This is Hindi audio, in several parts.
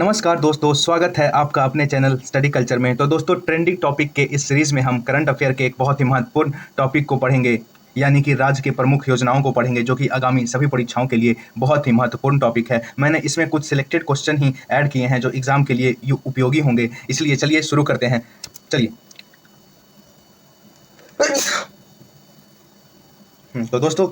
नमस्कार दोस्तों, स्वागत है आपका अपने चैनल स्टडी कल्चर में। तो दोस्तों, ट्रेंडिंग टॉपिक के इस सीरीज में हम करंट अफेयर के एक बहुत ही महत्वपूर्ण टॉपिक को पढ़ेंगे, यानी कि राज्य के प्रमुख योजनाओं को पढ़ेंगे, जो कि आगामी सभी परीक्षाओं के लिए बहुत ही महत्वपूर्ण टॉपिक है। मैंने इसमें कुछ सिलेक्टेड क्वेश्चन ही ऐड किए हैं जो एग्जाम के लिए उपयोगी होंगे, इसलिए चलिए शुरू करते हैं। चलिए तो दोस्तों,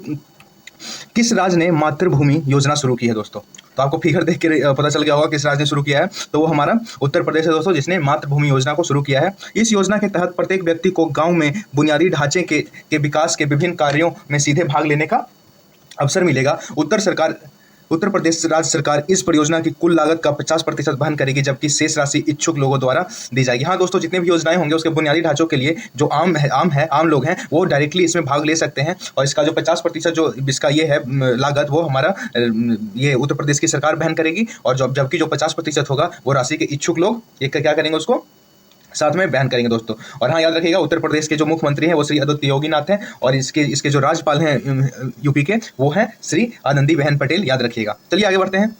किस राज्य ने मातृभूमि योजना शुरू की है दोस्तों? तो आपको फिगर देख के पता चल गया होगा किस राज्य ने शुरू किया है। तो वो हमारा उत्तर प्रदेश है दोस्तों, जिसने मातृभूमि योजना को शुरू किया है। इस योजना के तहत प्रत्येक व्यक्ति को गांव में बुनियादी ढांचे के विकास के विभिन्न कार्यों में सीधे भाग लेने का अवसर मिलेगा। उत्तर प्रदेश राज्य सरकार इस परियोजना की कुल लागत का 50% वहन करेगी, जबकि शेष राशि इच्छुक लोगों द्वारा दी जाएगी। हाँ दोस्तों, जितने भी योजनाएं होंगे उसके बुनियादी ढांचों के लिए जो आम लोग हैं वो डायरेक्टली इसमें भाग ले सकते हैं, और इसका जो 50% जो इसका ये है लागत, वो हमारा ये उत्तर प्रदेश की सरकार वहन करेगी, और जबकि जो 50% होगा वो राशि के इच्छुक लोग ये क्या करेंगे, उसको साथ में बयान करेंगे दोस्तों। और हाँ, याद रखिएगा, उत्तर प्रदेश के जो मुख्यमंत्री हैं वो श्री आदित्य योगीनाथ हैं, और इसके जो राज्यपाल हैं यूपी के, वो हैं श्री आनंदीबेन पटेल, याद रखिएगा। चलिए आगे बढ़ते हैं।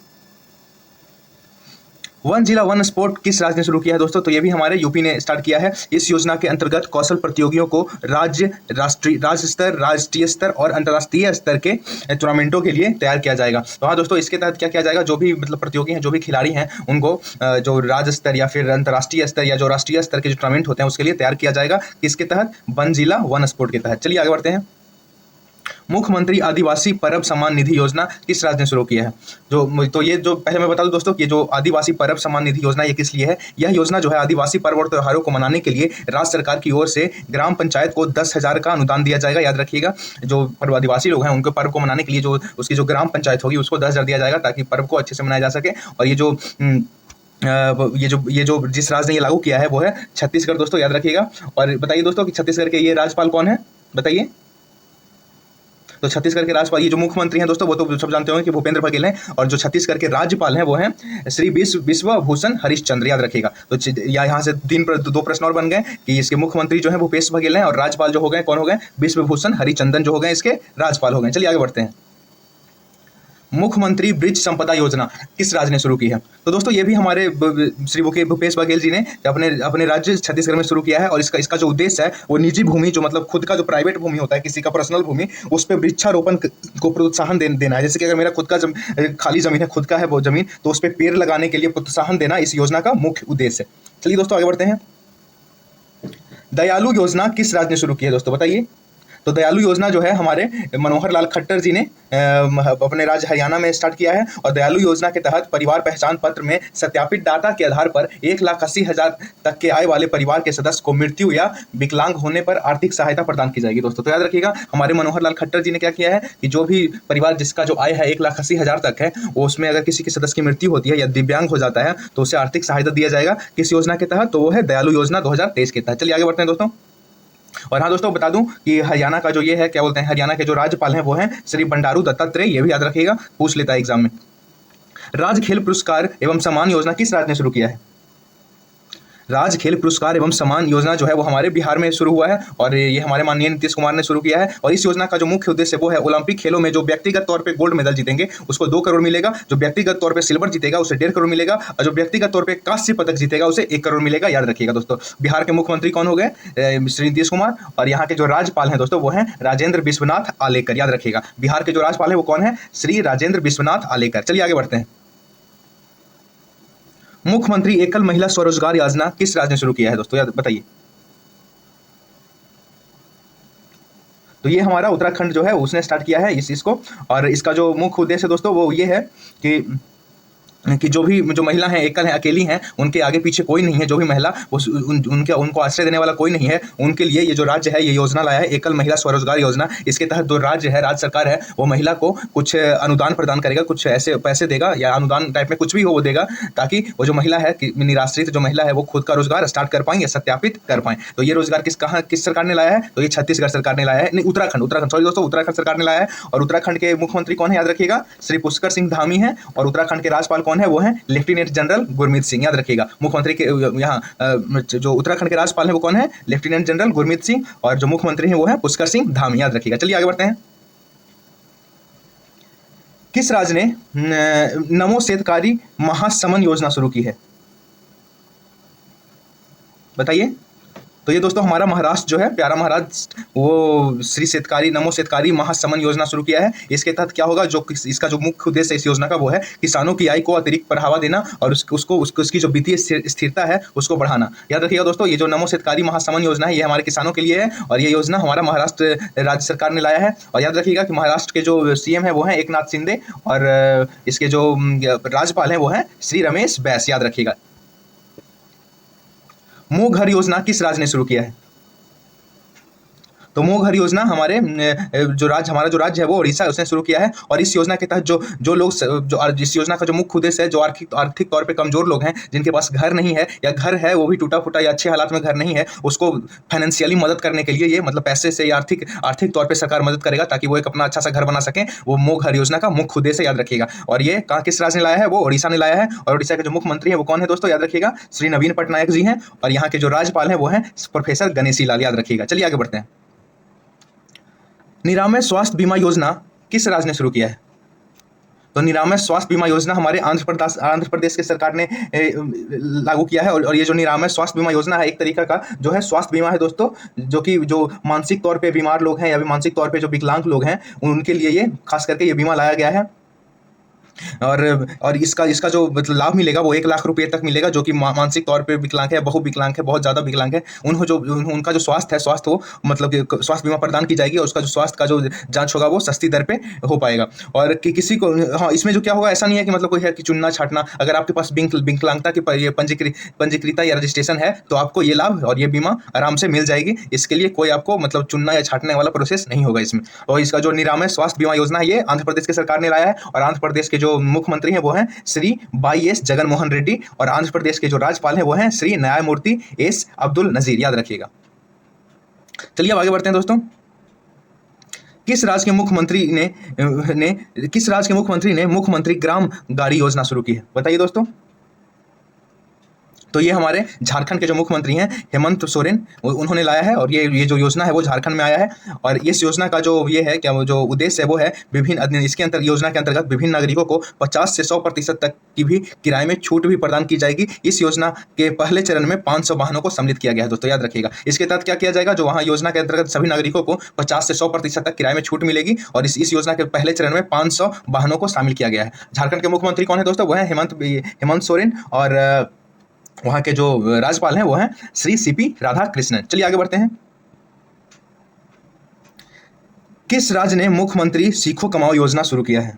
वन जिला वन स्पोर्ट किस राज्य ने शुरू किया है दोस्तों? तो ये भी हमारे यूपी ने स्टार्ट किया है। इस योजना के अंतर्गत कौशल प्रतियोगियों को राज्य स्तर, राष्ट्रीय स्तर और अंतर्राष्ट्रीय स्तर के टूर्नामेंटों के लिए तैयार किया जाएगा। तो हाँ दोस्तों, इसके तहत क्या किया जाएगा, जो भी मतलब प्रतियोगी हैं, जो भी खिलाड़ी हैं, उनको जो राज्य स्तर या फिर अंतर्राष्ट्रीय स्तर या जो राष्ट्रीय स्तर के जो टूर्नामेंट होते हैं उसके लिए तैयार किया जाएगा। किसके तहत? वन जिला वन स्पोर्ट के तहत। चलिए आगे बढ़ते हैं। मुख्यमंत्री आदिवासी परब सम्मान निधि योजना किस राज्य ने शुरू किया है? तो ये जो पहले मैं बता दूं दोस्तों कि जो आदिवासी परब सम्मान निधि योजना ये किस लिए है? यह योजना जो है आदिवासी पर्व और त्योहारों को मनाने के लिए राज्य सरकार की ओर से ग्राम पंचायत को 10,000 का अनुदान दिया जाएगा। याद रखिएगा, जो आदिवासी लोग हैं उनके पर्व को मनाने के लिए जो उसकी जो ग्राम पंचायत होगी उसको 10,000 दिया जाएगा, ताकि पर्व को अच्छे से मनाया जा सके। और ये जो जिस राज्य ने ये लागू किया है वो है छत्तीसगढ़ दोस्तों, याद रखिएगा। और बताइए दोस्तों कि छत्तीसगढ़ के ये राज्यपाल कौन है, बताइए। तो छत्तीसगढ़ के राज्यपाल, ये जो मुख्यमंत्री हैं दोस्तों, वो तो सब जानते होंगे कि भूपेंद्र बघेल हैं, और जो छत्तीसगढ़ के राज्यपाल हैं वो हैं श्री विश्वभूषण हरिश्चंद्र, याद रखिएगा। तो यहाँ से दो प्रश्न और बन गए कि इसके मुख्यमंत्री जो है भूपेश बघेल हैं, और राज्यपाल जो हो गए कौन हो गए? विश्वभूषण हरिचंदन जो हो गए इसके राज्यपाल हो गए। चलिए आगे बढ़ते हैं। मुख्यमंत्री ब्रिज संपदा योजना किस राज्य ने शुरू की है? तो दोस्तों, ये भी हमारे श्री भूपेश बघेल जी ने अपने राज्य छत्तीसगढ़ में शुरू किया है। और इसका जो उद्देश्य है वो निजी भूमि, जो मतलब खुद का जो प्राइवेट भूमि होता है, किसी का पर्सनल भूमि, उस पर वृक्षारोपण को प्रोत्साहन देना है। जैसे कि अगर मेरा खुद का खाली जमीन है, खुद का है वो जमीन, तो उस पर पेड़ लगाने के लिए प्रोत्साहन देना इस योजना का मुख्य उद्देश्य है। चलिए दोस्तों आगे बढ़ते हैं। दयालु योजना किस राज्य ने शुरू की है दोस्तों, बताइए। तो दयालु योजना जो है हमारे मनोहर लाल खट्टर जी ने अपने राज्य हरियाणा में स्टार्ट किया है। और दयालु योजना के तहत परिवार पहचान पत्र में सत्यापित डाटा के आधार पर 1,80,000 तक के आय वाले परिवार के सदस्य को मृत्यु या विकलांग होने पर आर्थिक सहायता प्रदान की जाएगी दोस्तों। तो याद रखिएगा, हमारे मनोहर लाल खट्टर जी ने क्या किया है कि जो भी परिवार जिसका जो आय है 1,80,000 तक है, वो उसमें अगर किसी के सदस्य की मृत्यु होती है या दिव्यांग हो जाता है तो उसे आर्थिक सहायता दिया जाएगा। किस योजना के तहत? तो वो है दयालु योजना 2023 के तहत। चलिए आगे बढ़ते हैं दोस्तों। और हाँ दोस्तों, बता दूं कि हरियाणा का जो ये है, क्या बोलते हैं, हरियाणा के जो राज्यपाल हैं वो हैं श्री बंडारू दत्तात्रेय, ये भी याद रखिएगा, पूछ लेता है एग्जाम में। राज्य खेल पुरस्कार एवं सम्मान योजना किस राज्य ने शुरू किया है? राज्य खेल पुरस्कार एवं सम्मान योजना जो है वो हमारे बिहार में शुरू हुआ है, और ये हमारे माननीय नीतीश कुमार ने शुरू किया है। और इस योजना का जो मुख्य उद्देश्य वो है ओलंपिक खेलों में जो व्यक्तिगत तौर पे गोल्ड मेडल जीतेंगे उसको 2 करोड़ मिलेगा, जो व्यक्तिगत तौर पे सिल्वर जीतेगा उसे 1.5 करोड़ मिलेगा, और जो व्यक्तिगत तौर पे कांस्य पदक जीतेगा उसे 1 करोड़ मिलेगा। याद रखिएगा दोस्तों। बिहार के मुख्यमंत्री कौन हो गए? श्री नीतीश कुमार। और यहाँ के जो राज्यपाल हैं दोस्तों वो हैं राजेंद्र विश्वनाथ आलेकर, याद रखिएगा। बिहार के जो राज्यपाल है वो कौन है? श्री राजेंद्र विश्वनाथ आलेकर। चलिए आगे बढ़ते हैं। मुख्यमंत्री एकल महिला स्वरोजगार योजना किस राज्य ने शुरू किया है दोस्तों, याद बताइए। तो ये हमारा उत्तराखंड जो है उसने स्टार्ट किया है इसको। और इसका जो मुख्य उद्देश्य दोस्तों वो ये है कि जो महिला हैं, एकल हैं, अकेली हैं, उनके आगे पीछे कोई नहीं है, जो भी महिला उनको आश्रय देने वाला कोई नहीं है, उनके लिए ये जो राज्य है ये योजना लाया है, एकल महिला स्वरोजगार योजना। इसके तहत जो राज्य सरकार है वो महिला को कुछ अनुदान प्रदान करेगा, कुछ ऐसे पैसे देगा या अनुदान टाइप में कुछ भी हो वो देगा, ताकि वो जो महिला है, निराश्रित जो महिला है, वो खुद का रोजगार स्टार्ट कर पाएं या सत्यापित कर पाएं। तो ये रोजगार किस सरकार ने लाया है? तो ये छत्तीसगढ़ सरकार ने लाया है, नहीं उत्तराखंड सॉरी दोस्तों, उत्तराखंड सरकार ने लाया है। और उत्तराखंड के मुख्यमंत्री कौन है, याद रखिएगा, श्री पुष्कर सिंह धामी हैं। और उत्तराखंड के राज्यपाल कौन है? वो है लेफ्टिनेंट जनरल गुरमीत सिंह, याद रखिएगा। मुख्यमंत्री के यहाँ जो उत्तराखंड के राज्यपाल हैं वो कौन है? Lieutenant general Gurmeet Singh. और जो मुख्यमंत्री हैं वो है पुष्कर सिंह धामी, याद रखिएगा। चलिए आगे बढ़ते हैं। किस राज्य ने नमो शेतकारी महासमन योजना शुरू की है? बताइए। तो ये दोस्तों हमारा महाराष्ट्र जो है, प्यारा महाराष्ट्र, वो श्री शेतकारी नमो शेतकारी महासमन योजना शुरू किया है। इसके तहत क्या होगा, जो इसका जो मुख्य उद्देश्य इस योजना का वो है किसानों की आय को अतिरिक्त बढ़ावा देना और उसकी जो वित्तीय स्थिरता है उसको बढ़ाना। याद रखिएगा दोस्तों, ये जो नमो शेतकारी महासमन योजना है ये हमारे किसानों के लिए है और ये योजना हमारा महाराष्ट्र राज्य सरकार ने लाया है। और याद रखिएगा कि महाराष्ट्र के जो सीएम है वो है एकनाथ शिंदे और इसके जो राज्यपाल है वो है श्री रमेश बैस। याद रखिएगा। मुँह घर योजना किस राज्य ने शुरू किया है? तो मुँह घर योजना हमारे हमारा जो राज्य है वो उड़ीसा, उसने शुरू किया है। और इस योजना के तहत जो लोग इस योजना का जो मुख्य उद्देश्य है, जो आर्थिक तौर पे कमजोर लोग हैं, जिनके पास घर नहीं है या घर है वो भी टूटा फूटा या अच्छे हालात में घर नहीं है, उसको फाइनेंशियली मदद करने के लिए ये मतलब पैसे से या आर्थिक तौर पर सरकार मदद करेगा ताकि वो एक अपना अच्छा सा घर बना सकें। वो मुँह घर योजना का मुख्य उद्देश्य याद रखिएगा। और ये किस राज्य ने लाया है? वो उड़ीसा ने लाया है। और उड़ीसा के जो मुख्यमंत्री है वो कौन है दोस्तों? याद रखिएगा, श्री नवीन पटनायक जी हैं। और यहाँ के जो राज्यपाल हैं वो हैं प्रोफेसर गणेशी लाल। याद रखिएगा। चलिए आगे बढ़ते हैं। निरामय स्वास्थ्य बीमा योजना किस राज्य ने शुरू किया है? तो निरामय स्वास्थ्य बीमा योजना हमारे आंध्र प्रदेश की सरकार ने लागू किया है। और ये जो निरामय स्वास्थ्य बीमा योजना है एक तरीका का जो है स्वास्थ्य बीमा है दोस्तों, जो मानसिक तौर पे बीमार लोग हैं या मानसिक तौर पे जो विकलांग लोग हैं उनके लिए ये खास करके ये बीमा लाया गया है। और इसका जो मतलब लाभ मिलेगा वो 1 लाख रुपए तक मिलेगा, जो कि मानसिक तौर पे विकलांग है, बहु विकलांग है, बहुत ज़्यादा विकलांग है, उनका जो स्वास्थ्य है, स्वास्थ्य हो मतलब कि स्वास्थ्य बीमा प्रदान की जाएगी और उसका जो स्वास्थ्य का जो जांच होगा वो सस्ती दर पे हो पाएगा। और कि किसी को हाँ इसमें जो क्या होगा, ऐसा नहीं है कि मतलब कोई है कि चुनना छाटना, अगर आपके पास विकलांगता की पंजीकृत या रजिस्ट्रेशन है तो आपको ये लाभ और ये बीमा आराम से मिल जाएगी। इसके लिए कोई आपको मतलब चुनना या छाटने वाला प्रोसेस नहीं होगा इसमें। और इसका जो निरामय स्वास्थ्य बीमा योजना है ये आंध्र प्रदेश की सरकार ने लाया है। और आंध्र प्रदेश के जो मुख्यमंत्री हैं वो हैं श्री वाई.एस. जगन मोहन रेड्डी और आंध्र प्रदेश के जो राज्यपाल हैं वो हैं श्री न्यायमूर्ति एस. अब्दुल नजीर। याद रखिएगा। चलिए अब आगे बढ़ते हैं दोस्तों। किस राज्य के मुख्यमंत्री ने मुख्यमंत्री ग्राम गाड़ी योजना शुरू की है? बताइए दोस्तों। तो ये हमारे झारखंड के जो मुख्यमंत्री हैं हेमंत सोरेन, उन्होंने लाया है। और ये जो योजना है वो झारखंड में आया है। और इस योजना का जो ये है क्या जो उद्देश्य है वो है योजना के अंतर्गत विभिन्न नागरिकों को 50 से 100% तक की भी किराए में छूट भी प्रदान की जाएगी। इस योजना के पहले चरण में 500 वाहनों को सम्मिलित किया गया है दोस्तों। याद रखिएगा। इसके तहत क्या किया जाएगा, जो वहाँ योजना के अंतर्गत सभी नागरिकों को 50 से 100% तक किराए में छूट मिलेगी। और इस योजना के पहले चरण में 500 वाहनों को शामिल किया गया है। झारखंड के मुख्यमंत्री कौन है दोस्तों? वो है हेमंत सोरेन। और वहाँ के जो राज्यपाल हैं वो हैं श्री सीपी राधाकृष्णन। चलिए आगे बढ़ते हैं। किस राज्य ने मुख्यमंत्री सीखो कमाओ योजना शुरू किया है?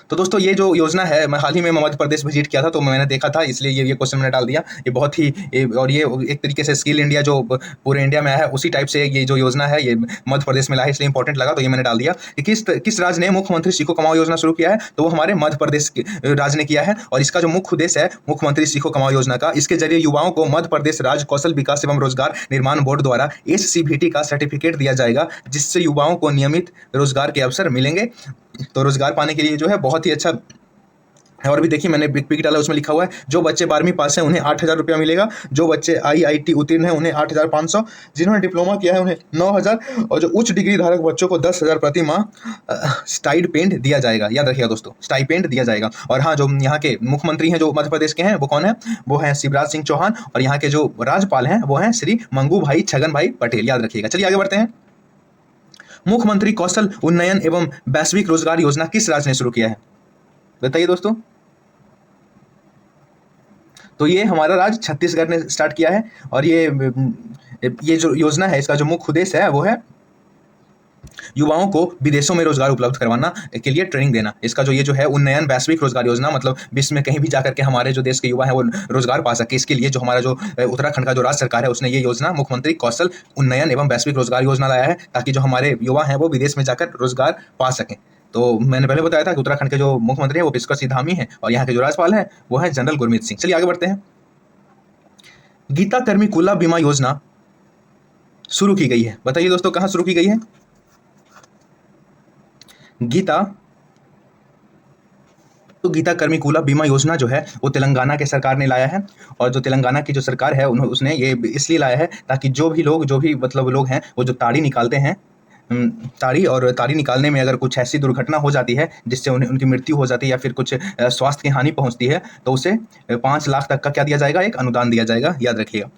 तो दोस्तों ये जो योजना है, मैं हाल ही में मध्य प्रदेश विजिट किया था तो मैंने देखा था, इसलिए ये क्वेश्चन मैंने डाल दिया। ये बहुत ही और ये एक तरीके से स्किल इंडिया जो पूरे इंडिया में आया है उसी टाइप से ये जो योजना है ये मध्य प्रदेश में लाया है, इसलिए इंपॉर्टेंट लगा तो ये मैंने डाल दिया कि किस राज्य ने मुख्यमंत्री सीखो कमाओ योजना शुरू किया है? तो वो हमारे मध्य प्रदेश राज्य ने किया है। और इसका जो मुख्य उद्देश्य है मुख्यमंत्री सीखो कमाओ योजना का, इसके जरिए युवाओं को मध्य प्रदेश राज्य कौशल विकास एवं रोजगार निर्माण बोर्ड द्वारा SCVT का सर्टिफिकेट दिया जाएगा, जिससे युवाओं को नियमित रोजगार के अवसर मिलेंगे। तो रोजगार पाने के लिए जो है बहुत ही अच्छा है। और भी देखिए मैंने पिक डाला, उसमें लिखा हुआ है जो बच्चे 12वीं पास हैं उन्हें 8,000 रुपया मिलेगा, जो बच्चे IIT उत्तीर्ण हैं उन्हें 8,500, जिन्होंने डिप्लोमा किया है उन्हें 9,000 और जो उच्च डिग्री धारक बच्चों को 10,000 प्रति माह स्टाइपेंड दिया जाएगा। याद रखिएगा दोस्तों, स्टाइपेंड दिया जाएगा। और हाँ, जो यहाँ के मुख्यमंत्री हैं जो मध्य प्रदेश के हैं वो कौन है? वो हैं शिवराज सिंह चौहान। और यहाँ के जो राज्यपाल हैं वो हैं श्री मंगू भाई छगन भाई पटेल। याद रखिएगा। चलिए आगे बढ़ते हैं। मुख्यमंत्री कौशल उन्नयन एवं वैश्विक रोजगार योजना किस राज्य ने शुरू किया है? बताइए दोस्तों। तो ये हमारा राज्य छत्तीसगढ़ ने स्टार्ट किया है। और ये जो योजना है इसका जो मुख्य उद्देश्य है वो है युवाओं को विदेशों में रोजगार उपलब्ध करवाना के लिए ट्रेनिंग देना। इसका जो ये जो है उन्नयन वैश्विक रोजगार योजना, मतलब विश्व में कहीं भी जाकर के हमारे जो देश के युवा हैं वो रोजगार पा सके, इसके लिए जो हमारा जो उत्तराखंड का जो राज्य सरकार है उसने ये योजना मुख्यमंत्री कौशल उन्नयन एवं वैश्विक रोजगार योजना लाया है, ताकि जो हमारे युवा हैं वो विदेश में जाकर रोजगार पा सकें। तो मैंने पहले बताया था कि उत्तराखंड के जो मुख्यमंत्री हैं वो पुष्कर सिंह धामी हैं और यहाँ के जो राज्यपाल हैं वो हैं जनरल गुरमीत सिंह। चलिए आगे बढ़ते हैं। गीता कर्मिकुला बीमा योजना शुरू की गई है। बताइए दोस्तों कहाँ शुरू की गई है? गीता कर्मिकुला बीमा योजना जो है वो तेलंगाना के सरकार ने लाया है। और जो तेलंगाना की जो सरकार है उसने ये इसलिए लाया है ताकि जो भी मतलब लोग हैं वो जो ताड़ी निकालते हैं ताड़ी और ताड़ी निकालने में अगर कुछ ऐसी दुर्घटना हो जाती है जिससे उन्हें उनकी मृत्यु हो जाती है या फिर कुछ स्वास्थ्य की हानि पहुंचती है, तो उसे 5 लाख तक का क्या दिया जाएगा, एक अनुदान दिया जाएगा, याद रखिएगा।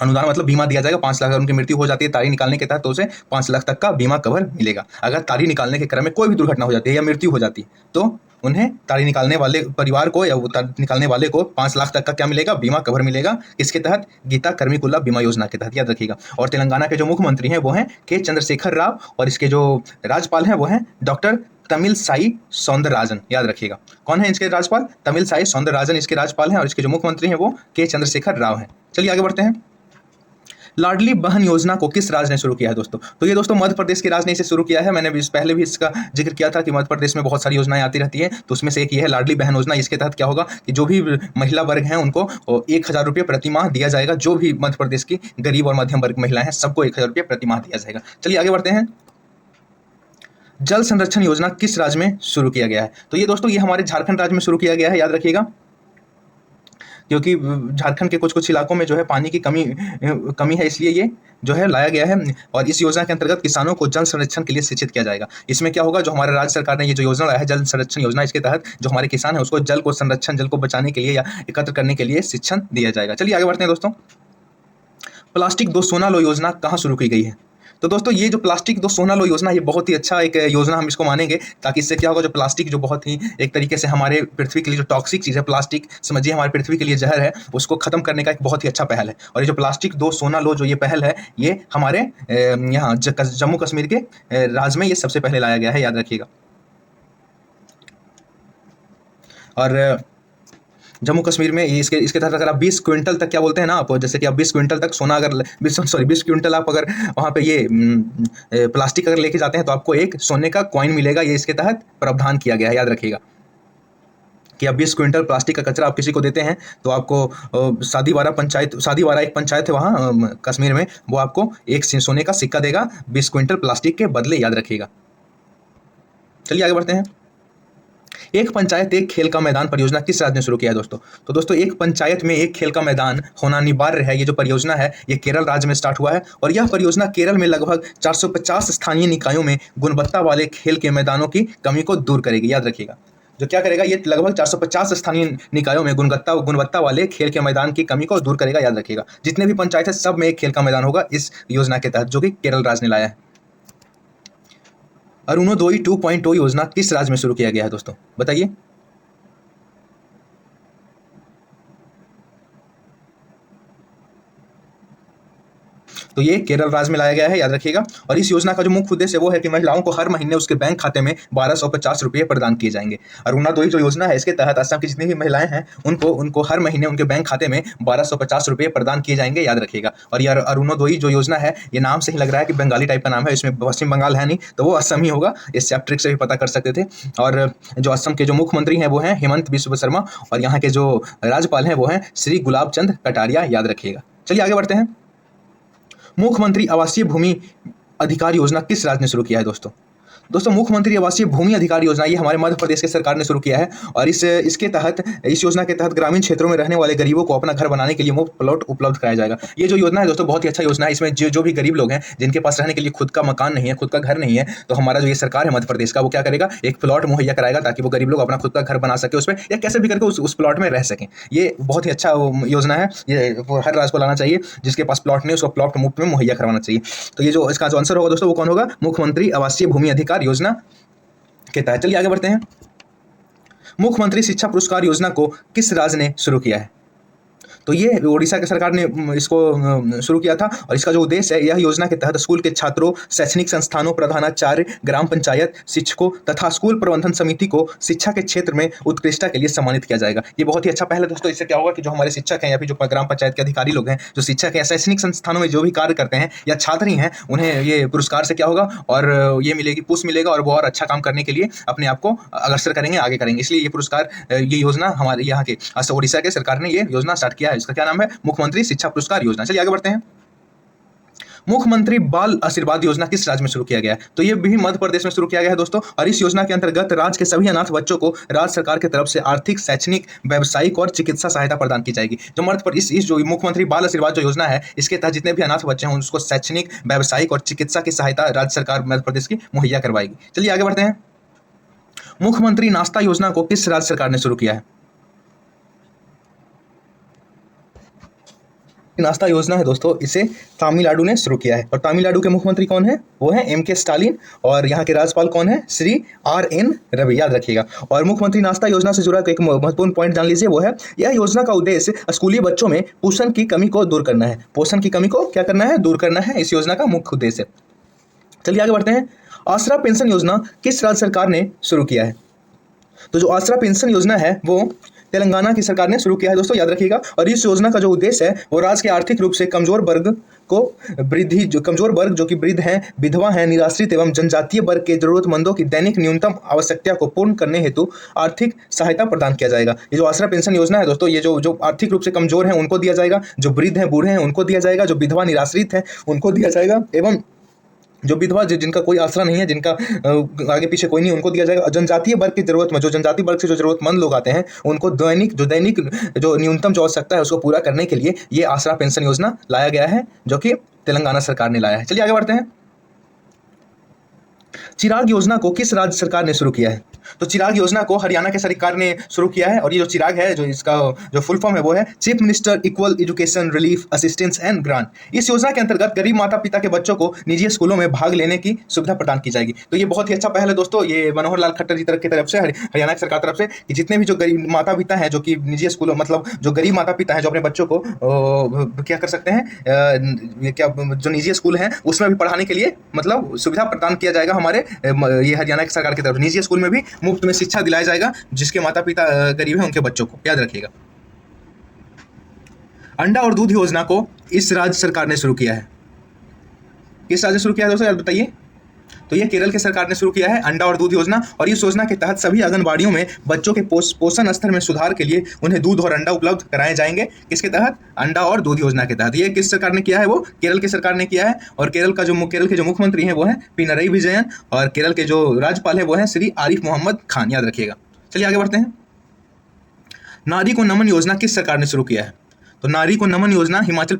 अनुदान मतलब बीमा दिया जाएगा 5 लाख। अगर उनकी मृत्यु हो जाती है ताड़ी निकालने के तहत तो उसे 5 लाख तक का बीमा कवर मिलेगा। अगर ताड़ी निकालने के क्रम में कोई भी दुर्घटना हो जाती है या मृत्यु हो जाती है तो उन्हें ताड़ी निकालने वाले परिवार को या ताड़ी निकालने वाले को 5 लाख तक का क्या मिलेगा, बीमा कवर मिलेगा। इसके तहत गीता कर्मीकुल्ला बीमा योजना के तहत, याद रखिएगा। और तेलंगाना के जो मुख्यमंत्री हैं वो हैं के चंद्रशेखर राव और इसके जो राज्यपाल हैं वो हैं डॉक्टर तमिलसाई सौंदरराजन, याद रखिएगा। कौन है इसके राज्यपाल? तमिलसाई सौंदरराजन इसके राज्यपाल हैं और इसके जो मुख्यमंत्री हैं वो के चंद्रशेखर राव हैं। चलिए आगे बढ़ते हैं। लाडली बहन योजना को किस राज्य ने शुरू किया है दोस्तों? तो ये दोस्तों मध्य प्रदेश के राज्य ने इसे शुरू किया है। मैंने पहले भी इसका जिक्र किया था कि मध्य प्रदेश में बहुत सारी योजनाएं आती रहती हैं, तो उसमें से एक ये है लाडली बहन योजना। इसके तहत क्या होगा कि जो भी महिला वर्ग हैं उनको 1,000 रुपये प्रति माह दिया जाएगा। जो भी मध्य प्रदेश की गरीब और मध्यम वर्ग महिलाएं हैं सबको 1,000 रुपये प्रति माह दिया जाएगा। चलिए आगे बढ़ते हैं। जल संरक्षण योजना किस राज्य में शुरू किया गया है? तो ये दोस्तों ये हमारे झारखंड राज्य में शुरू किया गया है, याद रखिएगा। क्योंकि झारखंड के कुछ कुछ इलाकों में जो है पानी की कमी है, इसलिए ये जो है लाया गया है। और इस योजना के अंतर्गत किसानों को जल संरक्षण के लिए शिक्षित किया जाएगा। इसमें क्या होगा, जो हमारे राज्य सरकार ने ये जो योजना लाया है जल संरक्षण योजना, इसके तहत जो हमारे किसान है उसको जल को संरक्षण, जल को बचाने के लिए या एकत्र करने के लिए शिक्षण दिया जाएगा। चलिए आगे बढ़ते हैं दोस्तों। प्लास्टिक 2 सोना लो योजना कहाँ शुरू की गई है? तो दोस्तों ये जो प्लास्टिक 2 सोना लो योजना, ये बहुत ही अच्छा एक योजना हम इसको मानेंगे, ताकि इससे क्या होगा, जो प्लास्टिक जो बहुत ही एक तरीके से हमारे पृथ्वी के लिए जो टॉक्सिक चीज़ है, प्लास्टिक समझिए हमारे पृथ्वी के लिए जहर है, उसको खत्म करने का एक बहुत ही अच्छा पहल है। और ये जो प्लास्टिक 2 सोना लो जो ये पहल है, ये हमारे यहाँ जम्मू कश्मीर के राज्य में ये सबसे पहले लाया गया है, याद रखिएगा। और जम्मू कश्मीर में इसके तहत अगर आप 20 क्विंटल तक, क्या बोलते हैं ना आप, जैसे कि आप 20 क्विंटल तक सोना अगर 20 क्विंटल आप अगर वहाँ पे ये प्लास्टिक अगर लेके जाते हैं तो आपको एक सोने का कॉइन मिलेगा। ये इसके तहत प्रावधान किया गया है, याद रखिएगा कि आप 20 क्विंटल प्लास्टिक का कचरा आप किसी को देते हैं तो आपको सादीवारा एक पंचायत है वहाँ कश्मीर में, वो आपको एक सोने का सिक्का देगा 20 क्विंटल प्लास्टिक के बदले, याद रखिएगा। चलिए आगे बढ़ते हैं। एक पंचायत एक खेल का मैदान परियोजना किस राज्य ने शुरू किया है दोस्तों? तो दोस्तों एक पंचायत में एक खेल का मैदान होना अनिवार्य है। ये जो परियोजना है ये केरल राज्य में स्टार्ट हुआ है और यह परियोजना केरल में लगभग 450 स्थानीय निकायों में गुणवत्ता वाले खेल के मैदानों की कमी को दूर करेगी, याद रखिएगा। जो क्या करेगा, ये लगभग 450 स्थानीय निकायों में गुणवत्ता वाले खेल के मैदान की कमी को दूर करेगा, याद रखिएगा। जितने भी पंचायत है सब में एक खेल का मैदान होगा इस योजना के तहत, जो कि केरल राज्य ने लाया है। अरुणोदय 2.0 योजना किस राज्य में शुरू किया गया है दोस्तों, बताइए? तो ये केरल राज्य में लाया गया है, याद रखिएगा। और इस योजना का जो मुख्य उद्देश्य वो है कि महिलाओं को हर महीने उसके बैंक खाते में 1250 रुपये प्रदान किए जाएंगे। अरुणोदय जो योजना है इसके तहत असम की जितनी भी महिलाएं हैं उनको हर महीने उनके बैंक खाते में 1250 रुपये प्रदान किए जाएंगे, याद रखिएगा। और यह अरुणोदय जो योजना है ये नाम से ही लग रहा है कि बंगाली टाइप का नाम है, इसमें पश्चिम बंगाल है नहीं तो वो असम ही होगा। इससे आप ट्रिक से भी पता कर सकते थे। और जो असम के जो मुख्यमंत्री हैं वो हैं हेमंत बिस्व शर्मा और यहाँ के जो राज्यपाल हैं वो हैं श्री गुलाब चंद कटारिया, याद रखिएगा। चलिए आगे बढ़ते हैं। मुख्यमंत्री आवासीय भूमि अधिकार योजना किस राज्य ने शुरू किया है दोस्तों मुख्यमंत्री आवासीय भूमि अधिकार योजना ये हमारे मध्य प्रदेश की सरकार ने शुरू किया है। और इसके तहत इस योजना के तहत ग्रामीण क्षेत्रों में रहने वाले गरीबों को अपना घर बनाने के लिए मुफ्त प्लॉट उपलब्ध कराया जाएगा। ये जो योजना है दोस्तों बहुत ही अच्छा योजना है। इसमें जो भी गरीब लोग हैं जिनके पास रहने के लिए खुद का मकान नहीं है, खुद का घर नहीं है, तो हमारा जो ये सरकार है मध्य प्रदेश का वो क्या करेगा, एक प्लॉट मुहैया कराएगा ताकि वो गरीब लोग अपना खुद का घर बना सके उस पर, या कैसे भी करके उस प्लॉट में रह सकें। ये बहुत ही अच्छा योजना है, ये हर राज्य को लाना चाहिए। जिसके पास प्लॉट नहीं उसको प्लॉट मुफ्त में मुहैया करवाना चाहिए। तो ये जो इसका जो आंसर होगा दोस्तों वो कौन होगा, मुख्यमंत्री आवासीय भूमि अधिकार योजना के तहत। चलिए आगे बढ़ते हैं। मुख्यमंत्री शिक्षा पुरस्कार योजना को किस राज्य ने शुरू किया है? तो ये ओडिशा की सरकार ने इसको शुरू किया था। और इसका जो उद्देश्य है, यह योजना के तहत स्कूल के छात्रों, शैक्षणिक संस्थानों, प्रधानाचार्य, ग्राम पंचायत, शिक्षकों तथा स्कूल प्रबंधन समिति को शिक्षा के क्षेत्र में उत्कृष्टता के लिए सम्मानित किया जाएगा। ये बहुत ही अच्छा पहल है दोस्तों। इससे क्या होगा कि जो हमारे शिक्षक हैं या फिर जो ग्राम पंचायत के अधिकारी लोग हैं, जो शिक्षक हैं, शैक्षणिक संस्थानों में जो भी कार्य करते हैं या छात्र ही हैं, उन्हें ये पुरस्कार से क्या होगा और ये मिलेगी, पुष्प मिलेगा और वो और अच्छा काम करने के लिए अपने आप को अग्रसर करेंगे, आगे करेंगे। इसलिए ये पुरस्कार, ये योजना हमारे यहाँ के ओडिशा के सरकार ने ये योजना स्टार्ट किया है। इसका क्या नाम है, मुख्यमंत्री शिक्षा पुरस्कार योजना। चलिए आगे बढ़ते हैं। मुख्यमंत्री बाल आशीर्वाद योजना किस राज्य में शुरू किया गया है? तो ये भी मध्य प्रदेश में शुरू किया गया है दोस्तों। और इस योजना के अंतर्गत राज्य के सभी अनाथ बच्चों को राज्य सरकार की तरफ से आर्थिक, शैक्षणिक, व्यावसायिक और चिकित्सा सहायता प्रदान की जाएगी। जो मध्य प्रदेश इस जो मुख्यमंत्री बाल आशीर्वाद जो योजना है, इसके तहत जितने भी अनाथ बच्चे हैं उसको शैक्षणिक, व्यावसायिक और चिकित्सा की सहायता राज्य सरकार मध्य प्रदेश की मुहैया करवाएगी। चलिए आगे बढ़ते हैं। मुख्यमंत्री नाश्ता योजना को किस राज्य सरकार ने शुरू किया है? नाश्ता योजना है दोस्तों, इसे तमिलनाडु ने शुरू किया है। और तमिलनाडु के मुख्यमंत्री कौन है? वो है एम के स्टालिन। और यहाँ के राज्यपाल कौन है? श्री RN रवि, याद रखिएगा। और मुख्यमंत्री नाश्ता योजना से जुड़ा एक महत्वपूर्ण पॉइंट जान लीजिए, वो है यह योजना का उद्देश्य स्कूली बच्चों में पोषण की कमी को दूर करना है। पोषण की कमी को क्या करना है? दूर करना है, इस योजना का मुख्य उद्देश्य। चलिए आगे बढ़ते हैं। आसरा पेंशन योजना किस राज्य सरकार ने शुरू किया है? तो जो आसरा पेंशन योजना है वो तेलंगाना की सरकार ने शुरू किया है दोस्तों, याद रखिएगा। और इस योजना का जो उद्देश्य है वो राज्य के आर्थिक रूप से कमजोर वर्ग को वृद्धि, जो कमजोर वर्ग जो कि वृद्ध हैं, विधवा हैं, निराश्रित एवं जनजातीय वर्ग के जरूरतमंदों की दैनिक न्यूनतम आवश्यकता को पूर्ण करने हेतु आर्थिक सहायता प्रदान किया जाएगा। ये जो आसरा पेंशन योजना है दोस्तों, ये जो आर्थिक रूप से कमजोर हैं उनको दिया जाएगा, जो वृद्ध हैं, बूढ़े हैं उनको दिया जाएगा, जो विधवा निराश्रित है उनको दिया जाएगा, एवं जो विधवा जिनका कोई आसरा नहीं है, जिनका आगे पीछे कोई नहीं, उनको दिया जाएगा। जनजातीय वर्ग की जरूरत में, जो जनजातीय वर्ग से जो जरूरतमंद लोग आते हैं उनको दैनिक जो न्यूनतम जो आवश्यकता है उसको पूरा करने के लिए ये आसरा पेंशन योजना लाया गया है, जो कि तेलंगाना सरकार ने लाया है। चलिए आगे बढ़ते हैं। चिराग योजना को किस राज्य सरकार ने शुरू किया है? तो चिराग योजना को हरियाणा के सरकार ने शुरू किया है। और ये जो चिराग है, जो इसका जो फुल फॉर्म है वो है chief minister equal education relief assistance and grant. इस योजना के अंतर्गत गरीब माता पिता के बच्चों को निजी स्कूलों में भाग लेने की सुविधा प्रदान की जाएगी। तो ये बहुत ही अच्छा पहल है दोस्तों, ये मनोहर लाल खट्टर जी की तरफ से, हरियाणा की सरकार तरफ से, कि जितने भी जो गरीब माता पिता हैं जो कि निजी स्कूलों, मतलब जो गरीब माता पिता हैं जो अपने बच्चों को क्या कर सकते हैं, जो निजी स्कूल हैं उसमें भी पढ़ाने के लिए मतलब सुविधा प्रदान किया जाएगा। हमारे ये हरियाणा की सरकार की तरफ निजी स्कूल में भी मुफ्त में शिक्षा दिलाया जाएगा जिसके माता पिता गरीब हैं उनके बच्चों को, याद रखिएगा। अंडा और दूध योजना को इस राज्य सरकार ने शुरू किया है। किस राज्य ने शुरू किया है दोस्तों, याद बताइए। तो ये केरल की सरकार ने शुरू किया है अंडा और दूध योजना। और इस योजना के तहत सभी आंगनबाड़ियों में बच्चों के पोषण स्तर में सुधार के लिए उन्हें दूध और अंडा उपलब्ध कराए जाएंगे। किसके तहत? अंडा और दूध योजना के तहत। ये किस सरकार ने किया है? वो केरल की सरकार ने किया है। और केरल के जो मुख्यमंत्री हैं वो है पिनरई विजयन। और केरल के जो राज्यपाल है वो है श्री आरिफ मोहम्मद खान, याद रखिएगा। चलिए आगे बढ़ते हैं। नारी को नमन योजना किस सरकार ने शुरू किया है? तो नारी को नमन योजना हिमाचल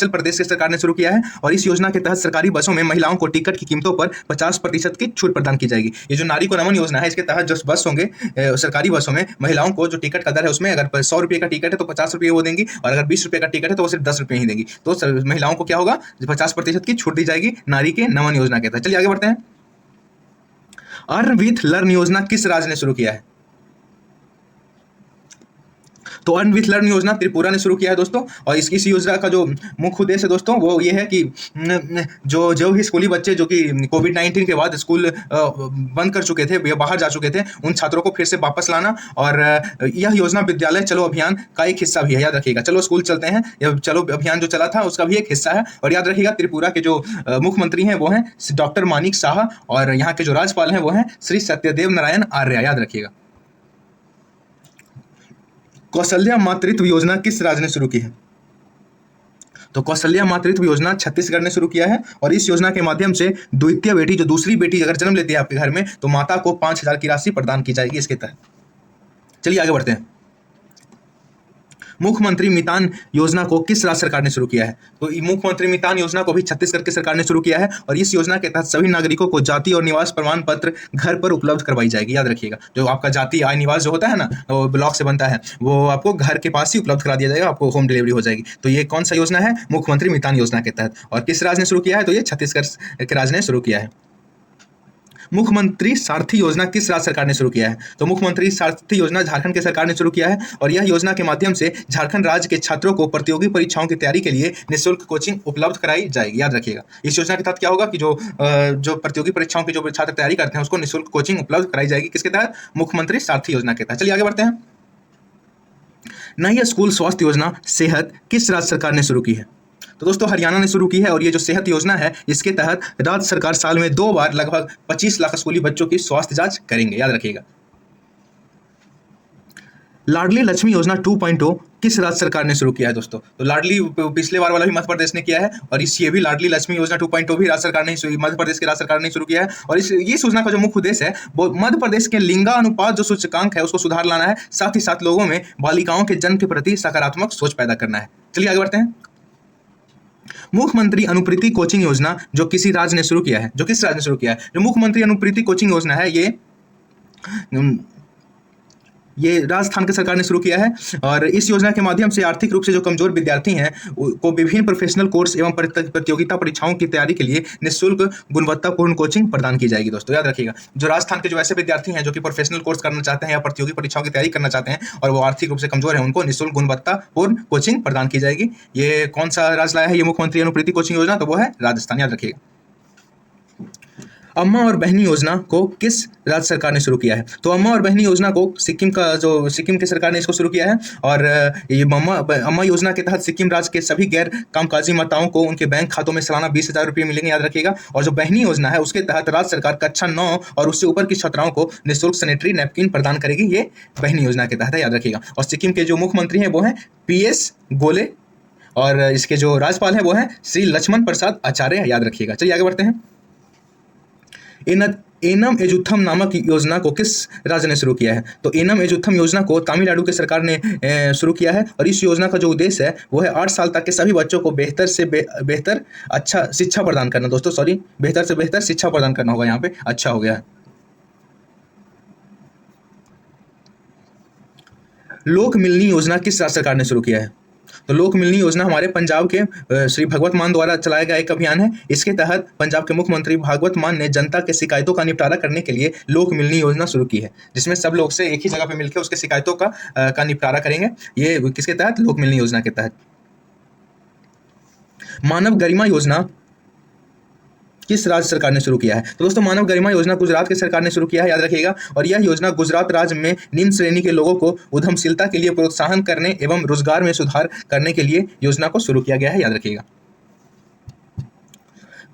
प्रदेश की सरकार ने शुरू किया है। और इस योजना के तहत सरकारी बसों में महिलाओं को टिकट की कीमतों पर 50% की छूट प्रदान की जाएगी। ये जो नारी को नमन योजना है, इसके तहत जो बस होंगे, सरकारी बसों में महिलाओं को जो टिकट का दर है उसमें अगर 100 रुपये का टिकट है तो 50 रुपये वो देंगी, और अगर 20 रुपये का टिकट है तो वो सिर्फ 10 रुपये ही देंगी। तो महिलाओं को क्या होगा? 50% की छूट दी जाएगी नारी के नमन योजना के तहत। चलिए आगे बढ़ते हैं। अर्न विथ लर्न योजना किस राज्य ने शुरू किया है? तो अर्न विथ लर्न योजना त्रिपुरा ने शुरू किया है दोस्तों। और इस योजना का जो मुख्य उद्देश्य दोस्तों वो ये है कि जो भी स्कूली बच्चे जो कि कोविड-19 के बाद स्कूल बंद कर चुके थे या बाहर जा चुके थे, उन छात्रों को फिर से वापस लाना। और यह योजना विद्यालय चलो अभियान का एक हिस्सा भी है, याद रखिएगा। चलो स्कूल चलते हैं, यह चलो अभियान जो चला था उसका भी एक हिस्सा है। और याद रखिएगा त्रिपुरा के जो मुख्यमंत्री हैं वो हैं डॉक्टर मानिक साहा, और यहाँ के जो राज्यपाल हैं वो हैं श्री सत्यदेव नारायण आर्य, याद रखिएगा। कौशल्या मातृत्व योजना किस राज्य ने शुरू की है? तो कौशल्या मातृत्व योजना छत्तीसगढ़ ने शुरू किया है। और इस योजना के माध्यम से द्वितीय बेटी, जो दूसरी बेटी अगर जन्म लेती है आपके घर में, तो माता को 5,000 की राशि प्रदान की जाएगी इसके तहत। चलिए आगे बढ़ते हैं। मुख्यमंत्री मितान योजना को किस राज्य सरकार ने शुरू किया है? तो मुख्यमंत्री मितान योजना को भी छत्तीसगढ़ की सरकार ने शुरू किया है। और इस योजना के तहत सभी नागरिकों को जाति और निवास प्रमाण पत्र घर पर उपलब्ध करवाई जाएगी, याद रखिएगा। जो आपका जाति आय निवास जो होता है ना, वो ब्लॉक से बनता है, वो आपको घर के पास ही उपलब्ध करा दिया जाएगा, आपको होम डिलीवरी हो जाएगी। तो ये कौन सा योजना है? मुख्यमंत्री मितान योजना के तहत। और किस राज्य ने शुरू किया है? तो ये छत्तीसगढ़ के राज्य ने शुरू किया है। मुख्यमंत्री सारथी योजना किस राज्य सरकार ने शुरू किया है? तो मुख्यमंत्री सारथी योजना झारखंड की सरकार ने शुरू किया है। और यह योजना के माध्यम से झारखंड राज्य के छात्रों को प्रतियोगी परीक्षाओं की तैयारी के लिए निःशुल्क कोचिंग उपलब्ध कराई जाएगी, याद रखिएगा। इस योजना के तहत क्या होगा कि जो प्रतियोगी परीक्षाओं की जो छात्र तैयारी करते हैं उसको निःशुल्क कोचिंग उपलब्ध कराई जाएगी। किसके तहत? मुख्यमंत्री सारथी योजना के तहत। चलिए आगे बढ़ते हैं। नई स्कूल स्वास्थ्य योजना सेहत किस राज्य सरकार ने शुरू की है? तो दोस्तों हरियाणा ने शुरू की है। और ये जो सेहत योजना है इसके तहत राज्य सरकार साल में 2 बार लगभग 25 लाख स्कूली बच्चों की स्वास्थ्य जांच करेंगे, याद रखिएगा। लाडली लक्ष्मी योजना 2.0 किस राज्य सरकार ने शुरू किया है दोस्तों? तो लाडली पिछले बार वाला भी मध्य प्रदेश ने किया है, और ये भी लाडली लक्ष्मी योजना 2.0 भी राज्य सरकार ने मध्य प्रदेश की राज्य सरकार ने शुरू किया है। और इस योजना का जो मुख्य उद्देश्य है वो मध्य प्रदेश के लिंगानुपात जो सूचकांक है उसको सुधार लाना है, साथ ही साथ लोगों में बालिकाओं के जन्म के प्रति सकारात्मक सोच पैदा करना है। चलिए आगे बढ़ते हैं। मुख्यमंत्री अनुप्रीति कोचिंग योजना जो किसी राज्य ने शुरू किया है, जो किस राज्य ने शुरू किया है? जो मुख्यमंत्री अनुप्रीति कोचिंग योजना है ये राजस्थान की सरकार ने शुरू किया है, और इस योजना के माध्यम से आर्थिक रूप से जो कमजोर विद्यार्थी हैं को विभिन्न प्रोफेशनल कोर्स एवं प्रतियोगिता परीक्षाओं की तैयारी के लिए निःशुल्क गुणवत्तापूर्ण कोचिंग प्रदान की जाएगी। दोस्तों याद रखिएगा, जो राजस्थान के जो ऐसे विद्यार्थी हैं जो कि प्रोफेशनल कोर्स करना चाहते हैं या प्रतियोगी परीक्षाओं की तैयारी करना चाहते हैं और वो आर्थिक रूप से कमजोर है, उनको निःशुल्क गुणवत्तापूर्ण कोचिंग प्रदान की जाएगी। ये कौन सा राज्य लाया है ये मुख्यमंत्री अनुप्रीति कोचिंग योजना? तो वो है राजस्थान, याद रखिएगा। अम्मा और बहनी योजना को किस राज्य सरकार ने शुरू किया है? तो अम्मा और बहनी योजना को सिक्किम की सरकार ने इसको शुरू किया है, और ये अम्मा योजना के तहत सिक्किम राज्य के सभी गैर कामकाजी माताओं को उनके बैंक खातों में सालाना 20,000 रुपये मिलेंगे, याद रखिएगा। और जो बहनी योजना है उसके तहत राज्य सरकार कक्षा 9 और उससे ऊपर की छात्राओं को निःशुल्क सैनिटरी नैपकिन प्रदान करेगी। ये बहनी योजना के तहत है, याद रखिएगा। और सिक्किम के जो मुख्यमंत्री हैं वो हैं PS गोले, और इसके जो राज्यपाल हैं वो हैं श्री लक्ष्मण प्रसाद आचार्य, याद रखिएगा। चलिए आगे बढ़ते हैं। एनम एजुथम नामक योजना को किस राज्य ने शुरू किया है? तो एनम एजुथम योजना को तमिलनाडु की सरकार ने शुरू किया है, और इस योजना का जो उद्देश्य है वो है 8 साल तक के सभी बच्चों को बेहतर से बेहतर अच्छा शिक्षा प्रदान करना। दोस्तों सॉरी, बेहतर से बेहतर शिक्षा प्रदान करना होगा, यहाँ पे अच्छा हो गया है। लोक मिलनी योजना किस राज्य सरकार ने शुरू किया है? तो लोक मिलनी योजना हमारे पंजाब के श्री भगवत मान द्वारा चलाया गया एक अभियान है। इसके तहत पंजाब के मुख्यमंत्री भगवत मान ने जनता के शिकायतों का निपटारा करने के लिए लोक मिलनी योजना शुरू की है, जिसमें सब लोग से एक ही जगह पे मिलकर उसके शिकायतों का निपटारा करेंगे। ये किसके तहत? लोक मिलनी योजना के तहत। मानव गरिमा योजना किस राज्य सरकार ने शुरू किया है? तो दोस्तों मानव गरिमा योजना गुजरात की सरकार ने शुरू किया है, याद रखिएगा। और यह योजना गुजरात राज्य में निम्न श्रेणी के लोगों को उद्यमशीलता के लिए प्रोत्साहन करने एवं रोजगार में सुधार करने के लिए योजना को शुरू किया गया है, याद रखिएगा।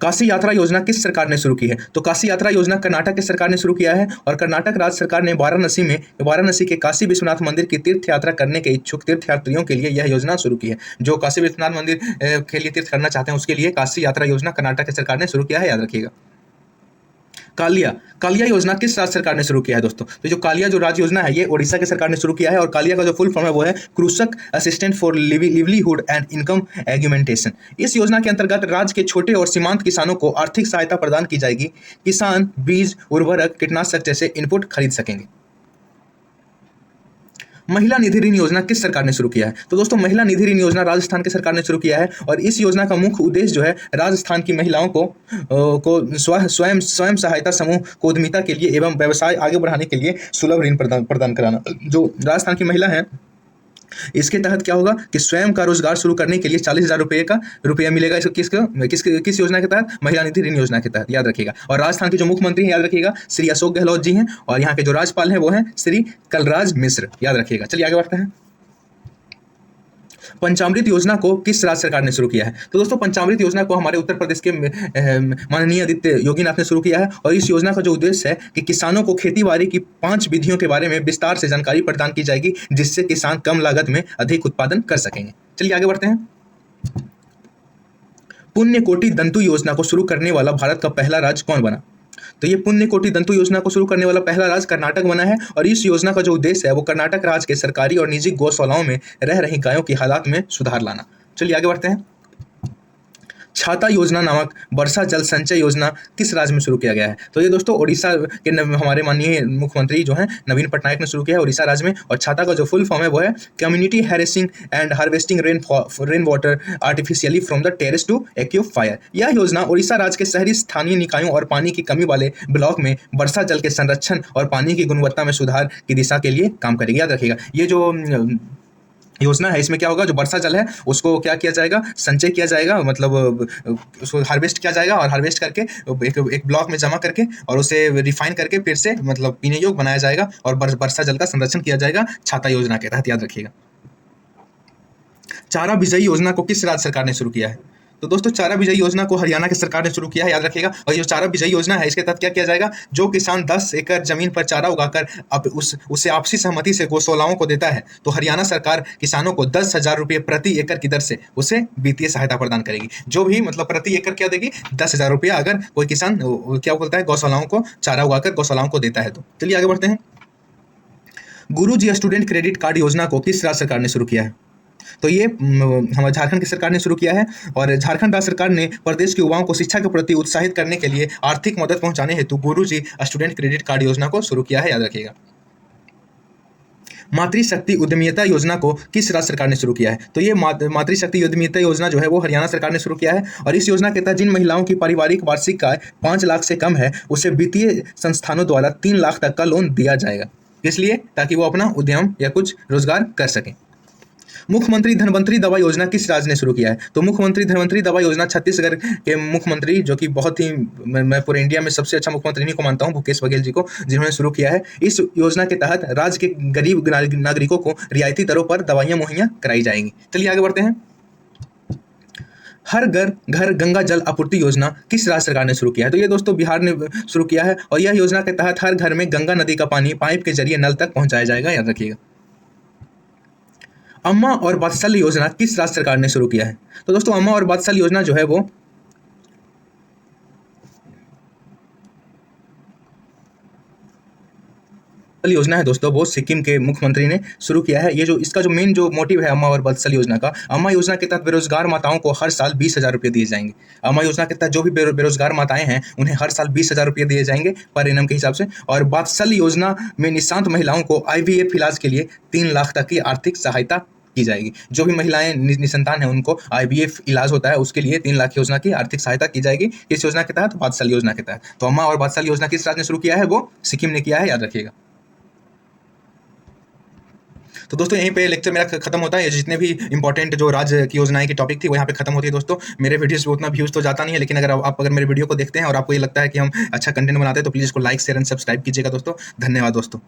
काशी यात्रा योजना किस सरकार ने शुरू की है? तो काशी यात्रा योजना कर्नाटक की सरकार ने शुरू किया है, और कर्नाटक राज्य सरकार ने वाराणसी के काशी विश्वनाथ मंदिर की तीर्थ यात्रा करने के इच्छुक तीर्थयात्रियों के लिए यह योजना शुरू की है। जो काशी विश्वनाथ मंदिर के लिए तीर्थ करना चाहते हैं उसके लिए काशी यात्रा योजना कर्नाटक की सरकार ने शुरू किया है, याद रखिएगा। कालिया योजना किस राज्य सरकार ने शुरू किया है दोस्तों? तो जो कालिया जो राज्य योजना है ये ओडिशा की सरकार ने शुरू किया है, और कालिया का जो फुल फॉर्म है वो है Krushak assistance for livelihood and income augmentation. इस योजना के अंतर्गत राज्य के छोटे और सीमांत किसानों को आर्थिक सहायता प्रदान की जाएगी। किसान बीज, उर्वरक, कीटनाशक जैसे इनपुट खरीद सकेंगे। महिला निधि ऋण योजना किस सरकार ने शुरू किया है? तो दोस्तों महिला निधि ऋण योजना राजस्थान की सरकार ने शुरू किया है, और इस योजना का मुख्य उद्देश्य जो है राजस्थान की महिलाओं को स्वयं सहायता समूह को उद्यमिता के लिए एवं व्यवसाय आगे बढ़ाने के लिए सुलभ ऋण प्रदान कराना। जो राजस्थान की महिला है इसके तहत क्या होगा कि स्वयं का रोजगार शुरू करने के लिए 40,000 रुपया मिलेगा। किस योजना के तहत? महिला निधि ऋण योजना के तहत, याद रखिएगा। और राजस्थान के जो मुख्यमंत्री हैं याद रखिएगा श्री अशोक गहलोत जी हैं, और यहाँ के जो राज्यपाल हैं वो हैं श्री कलराज मिश्र, याद रखिएगा। चलिए आगे बढ़ते हैं। पंचामृत योजना को किस राज्य सरकार ने शुरू किया है? तो दोस्तों पंचामृत योजना को हमारे उत्तर प्रदेश के माननीय आदित्य योगीनाथ ने शुरू किया है, और इस योजना का जो उद्देश्य है कि किसानों को खेतीबाड़ी की 5 विधियों के बारे में विस्तार से जानकारी प्रदान की जाएगी, जिससे किसान कम लागत में अधिक उत्पादन कर सकेंगे। चलिए आगे बढ़ते हैं। पुण्यकोटि दंतु योजना को शुरू करने वाला भारत का पहला राज्य कौन बना? तो ये पुण्यकोटि दंतु योजना को शुरू करने वाला पहला राज्य कर्नाटक बना है, और इस योजना का जो उद्देश्य है वो कर्नाटक राज्य के सरकारी और निजी गौशालाओं में रह रही गायों की हालात में सुधार लाना। चलिए आगे बढ़ते हैं। छाता योजना नामक वर्षा जल संचय योजना किस राज्य में शुरू किया गया है? तो ये दोस्तों ओडिशा के हमारे माननीय मुख्यमंत्री जो हैं नवीन पटनायक ने शुरू किया है, ओडिशा राज्य में। और छाता का जो फुल फॉर्म है वो है community harnessing and harvesting rain water artificially from the terrace to aquifer. यह योजना ओडिशा राज्य के शहरी स्थानीय निकायों और पानी की कमी वाले ब्लॉक में वर्षा जल के संरक्षण और पानी की गुणवत्ता में सुधार की दिशा के लिए काम करेगी, याद रखिएगा। ये जो योजना है इसमें क्या होगा, जो वर्षा जल है उसको क्या किया जाएगा, संचय किया जाएगा, मतलब उसको हार्वेस्ट किया जाएगा, और हार्वेस्ट करके एक ब्लॉक में जमा करके और उसे रिफाइन करके फिर से मतलब पीने योग्य बनाया जाएगा, और वर्षा जल का संरक्षण किया जाएगा छाता योजना के तहत, याद रखिएगा। चारा विजयी योजना को किस राज्य सरकार ने शुरू किया है? तो दोस्तों चारा बिजाई योजना को हरियाणा की सरकार ने शुरू किया है, याद रखिएगा। और ये जो चारा बिजाई योजना है इसके तहत क्या किया जाएगा, जो किसान 10 एकड़ जमीन पर चारा उगाकर उसे आपसी सहमति से गौशालाओं को देता है, तो हरियाणा सरकार किसानों को 10,000 रुपये प्रति एकड़ की दर से उसे वित्तीय सहायता प्रदान करेगी। जो भी मतलब प्रति एकड़ क्या देगी, 10,000 रुपया, अगर कोई किसान क्या बोलता है गौशालाओं को चारा उगाकर गौशालाओं को देता है। तो चलिए आगे बढ़ते हैं। गुरुजी स्टूडेंट क्रेडिट कार्ड योजना को किस राज्य सरकार ने शुरू किया है? तो ये हमारे झारखंड की सरकार ने शुरू किया है। और झारखंड राज्य सरकार ने प्रदेश के युवाओं को शिक्षा के प्रति उत्साहित करने के लिए आर्थिक मदद पहुंचाने हेतु गुरुजी स्टूडेंट क्रेडिट कार्ड योजना को शुरू किया है, याद रखिएगा। मातृशक्ति उद्यमिता योजना को किस राज्य सरकार ने शुरू किया है? तो ये मातृशक्ति उद्यमिता योजना जो है वो हरियाणा सरकार ने शुरू किया है। और इस योजना के तहत जिन महिलाओं की पारिवारिक वार्षिक आय 5 लाख से कम है उसे वित्तीय संस्थानों द्वारा 3 लाख तक का लोन दिया जाएगा, इसलिए ताकि वो अपना उद्यम या कुछ रोजगार कर सकें। मुख्यमंत्री धनवंतरी दवा योजना किस राज्य ने शुरू किया है? तो मुख्यमंत्री धनवंतरी दवा योजना छत्तीसगढ़ के मुख्यमंत्री, जो कि बहुत ही मैं पूरे इंडिया में सबसे अच्छा मुख्यमंत्री इन्हीं को मानता हूं, भूपेश बघेल जी को, जिन्होंने शुरू किया है। इस योजना के तहत राज्य के गरीब नागरिकों को रियायती दरों पर दवाइयां मुहैया कराई जाएंगी। चलिए आगे बढ़ते हैं। हर घर गंगा जल आपूर्ति योजना किस राज्य सरकार ने शुरू किया है? तो ये दोस्तों बिहार ने शुरू किया है। और यह योजना के तहत हर घर में गंगा नदी का पानी पाइप के जरिए नल तक पहुंचाया जाएगा, याद रखिएगा। अम्मा और वात्सल्य योजना किस राज्य सरकार ने शुरू किया है? तो दोस्तों अम्मा और वात्सल्य योजना जो है वो योजना है दोस्तों, वो सिक्किम के मुख्यमंत्री ने शुरू किया है। ये जो इसका जो मेन जो मोटिव है अम्मा और वात्सल्य योजना का, अम्मा योजना के तहत बेरोजगार माताओं को हर साल 20,000 रुपये दिए जाएंगे। अम्मा योजना के तहत जो भी बेरोजगार माताएं हैं उन्हें हर साल 20,000 रुपये दिए जाएंगे पर एनम के हिसाब से। और वात्सल्य योजना में निःसंतान महिलाओं को IVF इलाज के लिए 3 लाख तक की आर्थिक सहायता की जाएगी। जो भी महिलाएं निसंतान हैं उनको IVF इलाज होता है, उसके लिए 3 लाख योजना की आर्थिक सहायता की जाएगी। इस योजना के तहत, वात्सल्य योजना के तहत। तो अम्मा और वात्सल्य योजना किस राज्य ने शुरू किया है? वो सिक्किम ने किया है, याद रखिएगा। तो दोस्तों यहीं पे लेक्चर मेरा खत्म होता है। जितने भी इंपॉर्टेंट जो राज्य की योजनाएं की टॉपिक थी वो यहाँ पे खत्म होती है दोस्तों। मेरे वीडियोस पे उतना व्यूज तो जाता नहीं है, लेकिन अगर आप मेरे वीडियो को देखते हैं और आपको ये लगता है कि हम अच्छा कंटेंट बनाते हैं तो प्लीज़ इसको लाइक शेयर एंड सब्सक्राइब कीजिएगा दोस्तों। धन्यवाद दोस्तों।